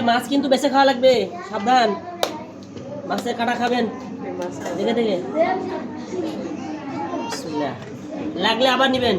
মাছ কিন্তু বেঁচে খাওয়া লাগবে, সাবধান। মাছের কাটা খাবেন দেখে দেখে, লাগলে আবার নিবেন।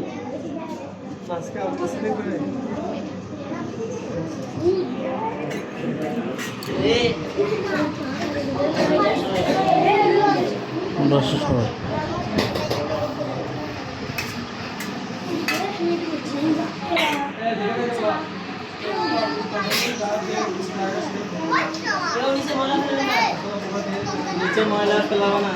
নিচে ময়লা ফেলাবো না।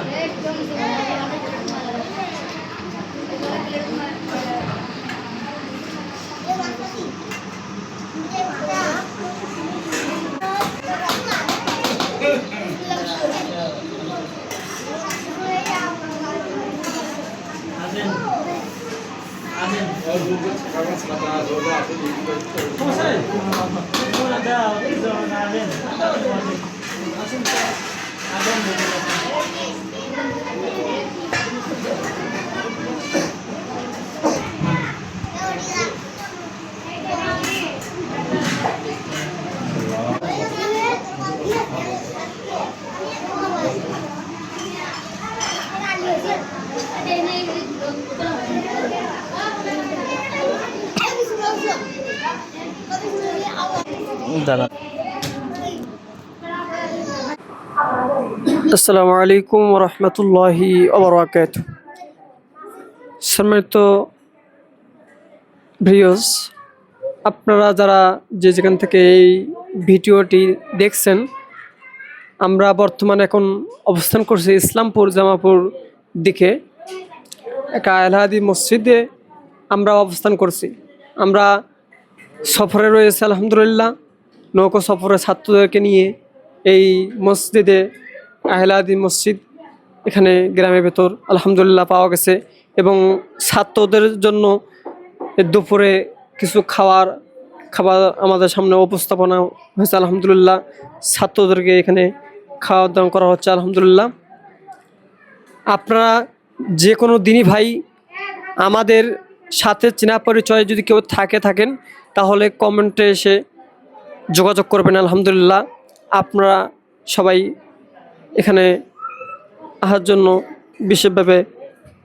আসসালামু আলাইকুম ওয়া রাহমাতুল্লাহি ওয়া বারাকাতুহু। সম্মানিত ভিউয়ার্স, আপনারা যারা যেখান থেকে এই ভিডিওটি দেখছেন, আমরা বর্তমানে এখন অবস্থান করছি ইসলামপুর জামাপুর দিকে, একটা আল হাদি মসজিদে আমরা অবস্থান করছি। আমরা সফরে রয়েছে আলহামদুলিল্লাহ, নৌকো সফরে ছাত্রদেরকে নিয়ে এই মসজিদে আহলে হাদিস মসজিদ এখানে গ্রামের ভেতর আলহামদুলিল্লাহ পাওয়া গেছে। এবং ছাত্রদের জন্য দুপুরে কিছু খাবার আমাদের সামনে উপস্থাপনা হয়েছে আলহামদুলিল্লাহ। ছাত্রদেরকে এখানে খাওয়া দাওয়া করা হচ্ছে আলহামদুলিল্লাহ। আপনারা যে কোনো দিনই ভাই আমাদের সাথে চেনা পরিচয় যদি কেউ থাকেন তাহলে কমেন্টে এসে যোগাযোগ করবেন আলহামদুলিল্লাহ। আপনারা সবাই এখানে আসার জন্য বিশেষভাবে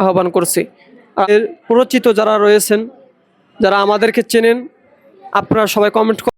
আহ্বান করছি। আর পরিচিত যারা রয়েছেন, যারা আমাদেরকে চেনেন, আপনারা সবাই কমেন্ট